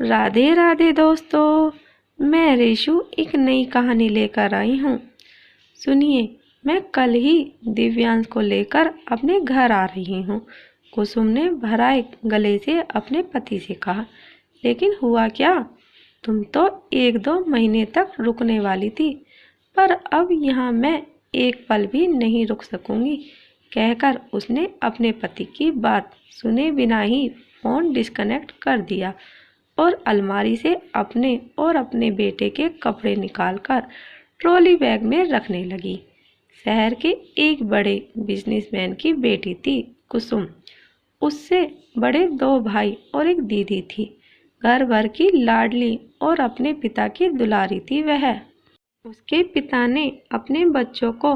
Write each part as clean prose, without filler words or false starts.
राधे राधे दोस्तों, मैं रेशु एक नई कहानी लेकर आई हूँ। सुनिए, मैं कल ही दिव्यांश को लेकर अपने घर आ रही हूँ। कुसुम ने भराए गले से अपने पति से कहा, लेकिन हुआ क्या? तुम तो 1-2 महीने तक रुकने वाली थी, पर अब यहाँ मैं एक पल भी नहीं रुक सकूंगी, कहकर उसने अपने पति की बात सुने बिना ही फोन डिस्कनेक्ट कर दिया और अलमारी से अपने और अपने बेटे के कपड़े निकालकर ट्रॉली बैग में रखने लगी। शहर के एक बड़े बिजनेसमैन की बेटी थी कुसुम। उससे बड़े 2 भाई और एक दीदी थी। घर भर की लाडली और अपने पिता की दुलारी थी वह। उसके पिता ने अपने बच्चों को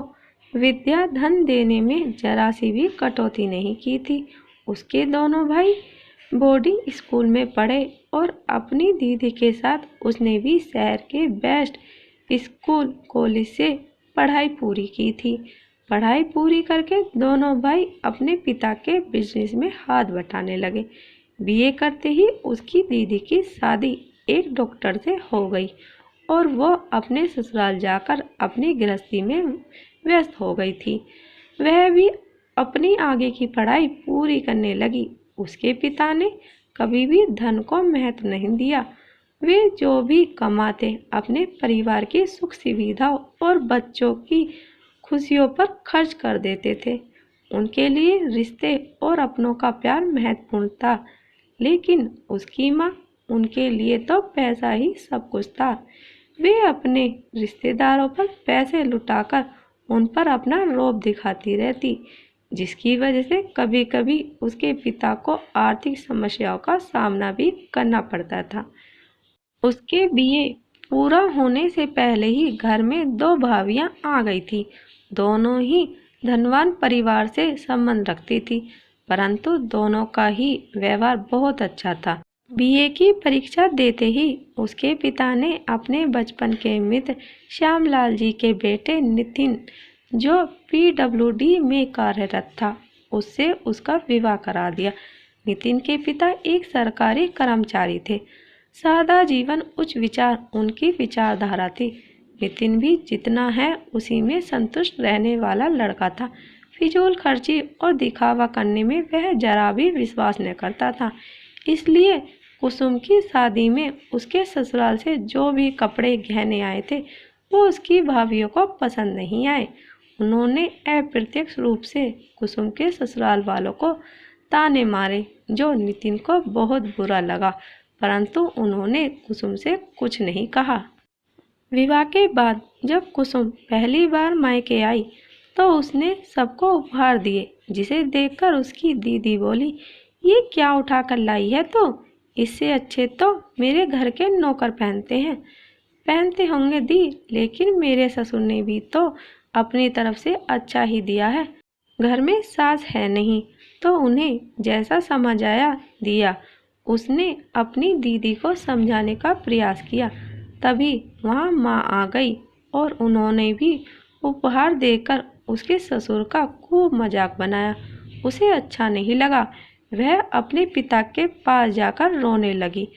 विद्या धन देने में जरा सी भी कटौती नहीं की थी। उसके दोनों भाई बोर्डिंग स्कूल में पढ़े और अपनी दीदी के साथ उसने भी शहर के बेस्ट स्कूल कॉलेज से पढ़ाई पूरी की थी। पढ़ाई पूरी करके दोनों भाई अपने पिता के बिजनेस में हाथ बटाने लगे। बीए करते ही उसकी दीदी की शादी एक डॉक्टर से हो गई और वो अपने ससुराल जाकर अपनी गृहस्थी में व्यस्त हो गई थी। वह भी अपनी आगे की पढ़ाई पूरी करने लगी। उसके पिता ने कभी भी धन को महत्व नहीं दिया। वे जो भी कमाते अपने परिवार की सुख सुविधाओं और बच्चों की खुशियों पर खर्च कर देते थे। उनके लिए रिश्ते और अपनों का प्यार महत्वपूर्ण था, लेकिन उसकी माँ, उनके लिए तो पैसा ही सब कुछ था। वे अपने रिश्तेदारों पर पैसे लुटाकर उन पर अपना रौब दिखाती रहती, जिसकी वजह से कभी कभी उसके पिता को आर्थिक समस्याओं का सामना भी करना पड़ता था। उसके बीए पूरा होने से पहले ही घर में 2 भाभियां आ गई थी। दोनों ही धनवान परिवार से संबंध रखती थी, परंतु दोनों का ही व्यवहार बहुत अच्छा था। बीए की परीक्षा देते ही उसके पिता ने अपने बचपन के मित्र श्यामलाल जी के बेटे नितिन, जो पीडब्ल्यूडी में कार्यरत था, उससे उसका विवाह करा दिया। नितिन के पिता एक सरकारी कर्मचारी थे। सादा जीवन, उच्च विचार उनकी विचारधारा थी। नितिन भी जितना है उसी में संतुष्ट रहने वाला लड़का था। फिजूल खर्ची और दिखावा करने में वह जरा भी विश्वास न करता था। इसलिए कुसुम की शादी में उसके ससुराल से जो भी कपड़े गहने आए थे, वो उसकी भाभियों को पसंद नहीं आए। उन्होंने अप्रत्यक्ष रूप से कुसुम के ससुराल वालों को ताने मारे, जो नितिन को बहुत बुरा लगा, परंतु उन्होंने कुसुम से कुछ नहीं कहा। विवाह के बाद जब कुसुम पहली बार मायके आई तो उसने सबको उपहार दिए, जिसे देखकर उसकी दीदी बोली, ये क्या उठा कर लाई है? तो इससे अच्छे तो मेरे घर के नौकर पहनते हैं। पहनते होंगे दी, लेकिन मेरे ससुर ने भी तो अपनी तरफ से अच्छा ही दिया है। घर में सास है नहीं, तो उन्हें जैसा समझ आया दिया। उसने अपनी दीदी को समझाने का प्रयास किया, तभी वहाँ माँ आ गई और उन्होंने भी उपहार देकर उसके ससुर का खूब मजाक बनाया। उसे अच्छा नहीं लगा। वह अपने पिता के पास जाकर रोने लगी,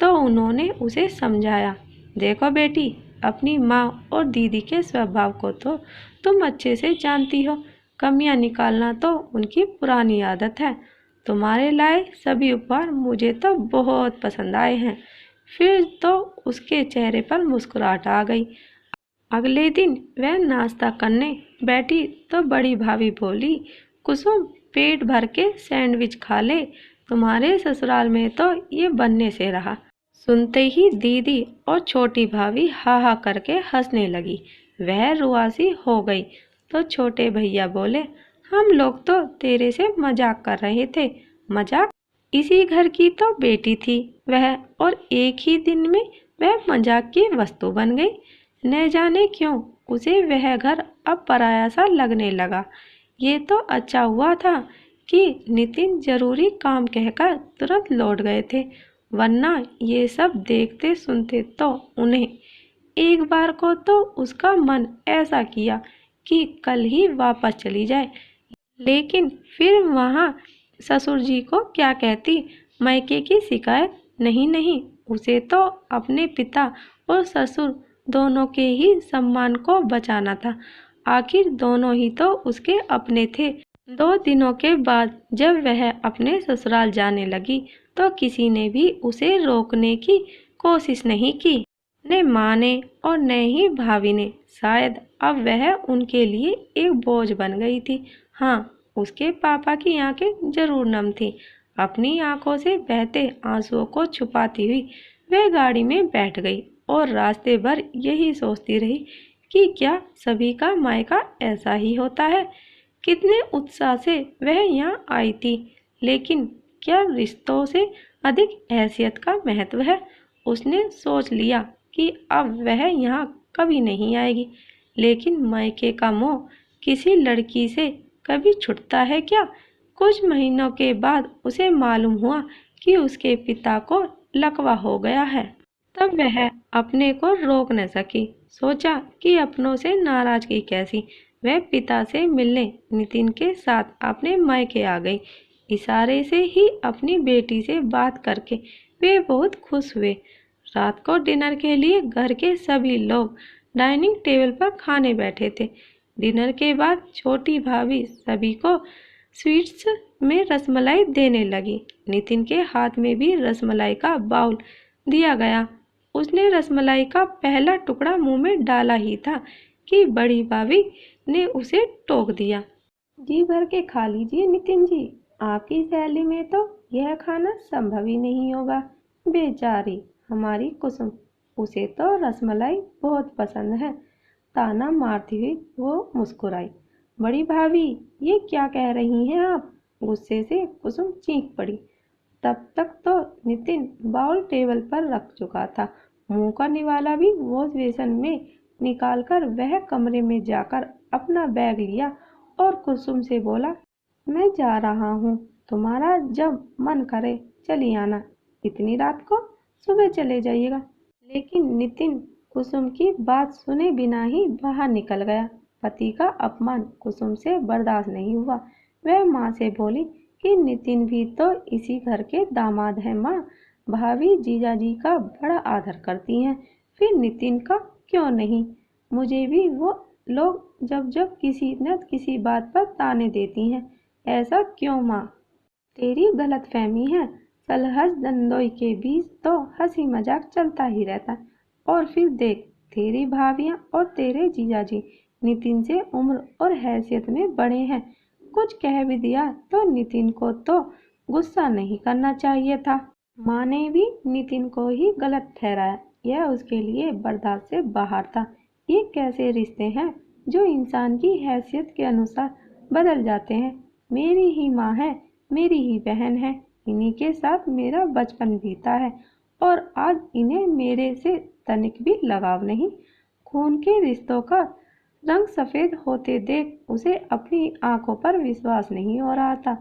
तो उन्होंने उसे समझाया, देखो बेटी, अपनी माँ और दीदी के स्वभाव को तो तुम अच्छे से जानती हो। कमियां निकालना तो उनकी पुरानी आदत है। तुम्हारे लाए सभी उपहार मुझे तो बहुत पसंद आए हैं। फिर तो उसके चेहरे पर मुस्कुराहट आ गई। अगले दिन वह नाश्ता करने बैठी तो बड़ी भाभी बोली, कुसुम, पेट भर के सैंडविच खा ले, तुम्हारे ससुराल में तो ये बनने से रहा। सुनते ही दीदी और छोटी भाभी हा हा करके हंसने लगी। वह रुआसी हो गई तो छोटे भैया बोले, हम लोग तो तेरे से मजाक कर रहे थे। मजाक? इसी घर की तो बेटी थी वह, और एक ही दिन में वह मजाक की वस्तु बन गई। न जाने क्यों उसे वह घर अब पराया सा लगने लगा। ये तो अच्छा हुआ था कि नितिन जरूरी काम कहकर तुरंत लौट गए थे, वरना ये सब देखते सुनते तो उन्हें एक बार को तो उसका मन ऐसा किया कि कल ही वापस चली जाए। लेकिन फिर वहाँ ससुर जी को क्या कहती, मायके की शिकायत नहीं नहीं, उसे तो अपने पिता और ससुर दोनों के ही सम्मान को बचाना था। आखिर दोनों ही तो उसके अपने थे। 2 दिनों के बाद जब वह अपने ससुराल जाने लगी तो किसी ने भी उसे रोकने की कोशिश नहीं की, न माँ ने और न ही भाभी ने। शायद अब वह उनके लिए एक बोझ बन गई थी। हाँ, उसके पापा की आंखें जरूर नम थीं। अपनी आंखों से बहते आंसुओं को छुपाती हुई वह गाड़ी में बैठ गई और रास्ते भर यही सोचती रही कि क्या सभी का मायका ऐसा ही होता है। कितने उत्साह से वह यहाँ आई थी, लेकिन क्या रिश्तों से अधिक हैसियत का महत्व है। उसने सोच लिया कि अब वह यहाँ कभी नहीं आएगी। लेकिन मायके का मोह किसी लड़की से कभी छूटता है क्या? कुछ महीनों के बाद उसे मालूम हुआ कि उसके पिता को लकवा हो गया है। तब वह अपने को रोक न सकी। सोचा कि अपनों से नाराजगी कैसी। वह पिता से मिलने नितिन के साथ अपने मायके आ गई। इशारे से ही अपनी बेटी से बात करके वे बहुत खुश हुए। रात को डिनर के लिए घर के सभी लोग डाइनिंग टेबल पर खाने बैठे थे। डिनर के बाद छोटी भाभी सभी को स्वीट्स में रसमलाई देने लगी। नितिन के हाथ में भी रसमलाई का बाउल दिया गया। उसने रसमलाई का पहला टुकड़ा मुंह में डाला ही था कि बड़ी भाभी ने उसे टोक दिया। जी भर के खा लीजिए नितिन जी, आपकी सैली में तो यह खाना संभव ही नहीं होगा। बेचारी हमारी कुसुम, उसे तो रसमलाई बहुत पसंद है। ताना मारती हुई वो मुस्कुराई। बड़ी भाभी, ये क्या कह रही हैं आप? गुस्से से कुसुम चीख पड़ी। तब तक तो नितिन बाउल टेबल पर रख चुका था। मुंह का निवाला भी वॉश बेसिन में निकालकर वह कमरे में जाकर अपना बैग लिया और कुसुम से बोला, मैं जा रहा हूँ, तुम्हारा जब मन करे चली आना। इतनी रात को? सुबह चले जाइएगा। लेकिन नितिन कुसुम की बात सुने बिना ही बाहर निकल गया। पति का अपमान कुसुम से बर्दाश्त नहीं हुआ। वह माँ से बोली कि नितिन भी तो इसी घर के दामाद हैं माँ। भाभी जीजाजी का बड़ा आदर करती हैं, फिर नितिन का क्यों नहीं? मुझे भी वो लोग जब जब किसी न किसी बात पर ताने देती हैं। ऐसा क्यों माँ? तेरी गलतफहमी है। सलहज दंदोई के बीच तो हंसी मजाक चलता ही रहता। और फिर देख, तेरी भाभियाँ और तेरे जीजाजी नितिन से उम्र और हैसियत में बड़े हैं। कुछ कह भी दिया तो नितिन को तो गुस्सा नहीं करना चाहिए था। माँ ने भी नितिन को ही गलत ठहराया। यह उसके लिए बर्दाश्त से बाहर था। ये कैसे रिश्ते हैं जो इंसान की हैसियत के अनुसार बदल जाते हैं। मेरी ही माँ है, मेरी ही बहन है, इन्हीं के साथ मेरा बचपन बीता है और आज इन्हें मेरे से तनिक भी लगाव नहीं। खून के रिश्तों का रंग सफेद होते देख उसे अपनी आंखों पर विश्वास नहीं हो रहा था।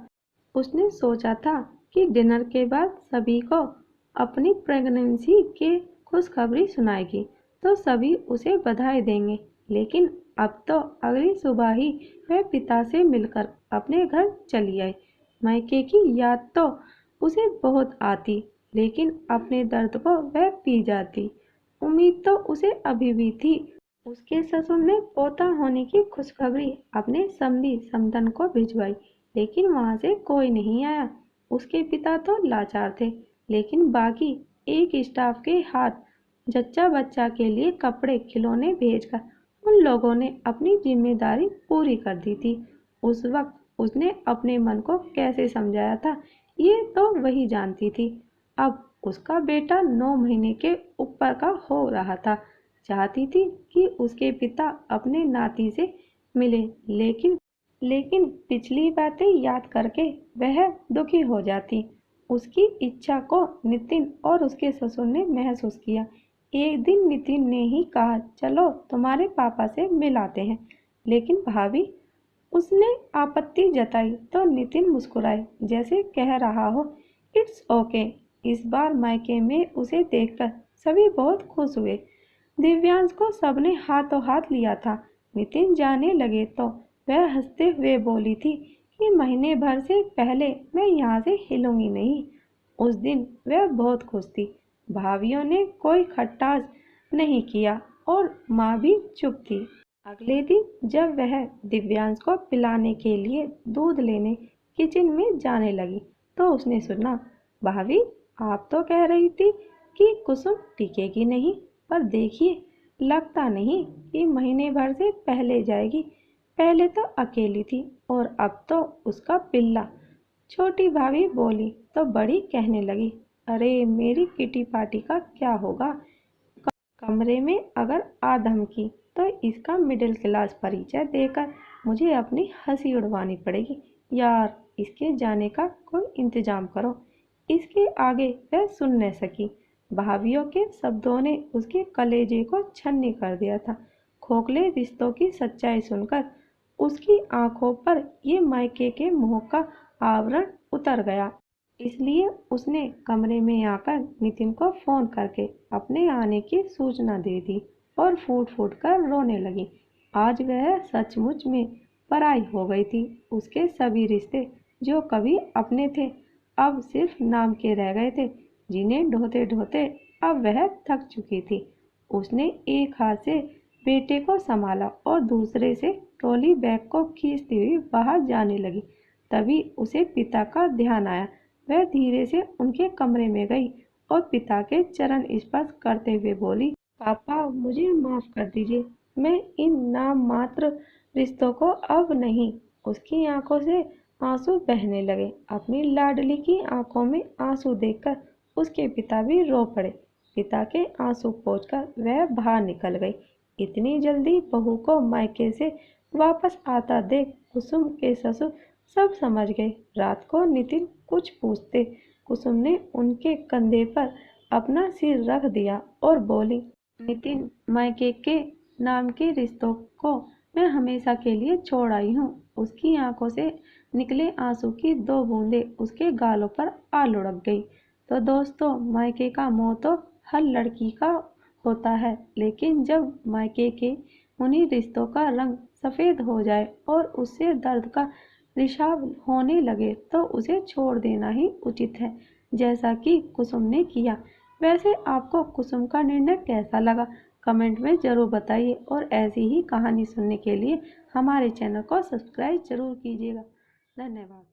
उसने सोचा था कि डिनर के बाद सभी को अपनी प्रेगनेंसी के खुशखबरी सुनाएगी तो सभी उसे बधाई देंगे। लेकिन अब तो अगली सुबह ही वह पिता से मिलकर अपने घर चली आई। मायके की याद तो उसे बहुत आती, लेकिन अपने दर्द को वह पी जाती। उम्मीद तो उसे अभी भी थी। उसके ससुर ने पोता होने की खुशखबरी अपने समधी समधन को भिजवाई, लेकिन वहां से कोई नहीं आया। उसके पिता तो लाचार थे, लेकिन बाकी एक स्टाफ के हाथ जच्चा बच्चा के लिए कपड़े खिलौने भेजकर उन लोगों ने अपनी जिम्मेदारी पूरी कर दी थी। उस वक्त उसने अपने मन को कैसे समझाया था, ये तो वही जानती थी। अब उसका बेटा 9 महीने के ऊपर का हो रहा था। चाहती थी कि उसके पिता अपने नाती से मिले, लेकिन पिछली बातें याद करके वह दुखी हो जाती। उसकी इच्छा को नितिन और उसके ससुर ने महसूस किया। एक दिन नितिन ने ही कहा, चलो तुम्हारे पापा से मिलाते हैं। लेकिन भाभी, उसने आपत्ति जताई तो नितिन मुस्कुराए जैसे कह रहा हो, इट्स ओके। इस बार मायके में उसे देखकर सभी बहुत खुश हुए। दिव्यांश को सबने हाथों हाथ लिया था। नितिन जाने लगे तो वह हंसते हुए बोली थी कि महीने भर से पहले मैं यहाँ से हिलूंगी नहीं। उस दिन वह बहुत खुश थी। भाभियों ने कोई खट्टास नहीं किया और माँ भी चुप थी। अगले दिन जब वह दिव्यांश को पिलाने के लिए दूध लेने किचन में जाने लगी तो उसने सुना, भाभी आप तो कह रही थी कि कुसुम टिकेगी नहीं, पर देखिए लगता नहीं कि महीने भर से पहले जाएगी। पहले तो अकेली थी और अब तो उसका पिल्ला। छोटी भाभी बोली तो बड़ी कहने लगी, अरे मेरी किटी पार्टी का क्या होगा। कमरे में अगर आ धमकी तो इसका मिडिल क्लास परिचय देकर मुझे अपनी हंसी उड़वानी पड़ेगी। यार इसके जाने का कोई इंतजाम करो। इसके आगे वह सुन न सकी। भाभियों के शब्दों ने उसके कलेजे को छन्नी कर दिया था। खोखले रिश्तों की सच्चाई सुनकर उसकी आंखों पर ये मायके के मोह का आवरण उतर गया। इसलिए उसने कमरे में आकर नितिन को फोन करके अपने आने की सूचना दे दी और फूट फूट कर रोने लगी। आज वह सचमुच में पराई हो गई थी। उसके सभी रिश्ते जो कभी अपने थे अब सिर्फ नाम के रह गए थे, जिन्हें ढोते ढोते अब वह थक चुकी थी। उसने एक हाथ से बेटे को संभाला और दूसरे से ट्रॉली बैग को खींचती हुई बाहर जाने लगी। तभी उसे पिता का ध्यान आया। वह धीरे से उनके कमरे में गई और पिता के चरण स्पर्श करते हुए बोली, पापा मुझे माफ कर दीजिए, मैं इन नाम मात्र रिश्तों को अब नहीं। उसकी आंखों से आंसू बहने लगे। अपनी लाडली की आंखों में आंसू देखकर उसके पिता भी रो पड़े। पिता के आंसू पोंछकर वह बाहर निकल गई। इतनी जल्दी बहू को मायके से वापस आता देख कुसुम के ससुर सब समझ गए। रात को नितिन कुछ पूछते कुसुम ने उनके कंधे पर अपना सिर रख दिया और बोली, नितिन मायके के नाम के रिश्तों को मैं हमेशा के लिए छोड़ आई हूँ। उसकी आंखों से निकले आंसू की दो बूंदें उसके गालों पर आ लुढ़क गई। तो दोस्तों मायके का मोह तो हर लड़की का होता है, लेकिन जब मायके के उन्हीं रिश्तों का रंग सफ़ेद हो जाए और उससे दर्द का रिसाव होने लगे तो उसे छोड़ देना ही उचित है, जैसा कि कुसुम ने किया। वैसे आपको कुसुम का निर्णय कैसा लगा कमेंट में ज़रूर बताइए और ऐसी ही कहानी सुनने के लिए हमारे चैनल को सब्सक्राइब जरूर कीजिएगा। धन्यवाद।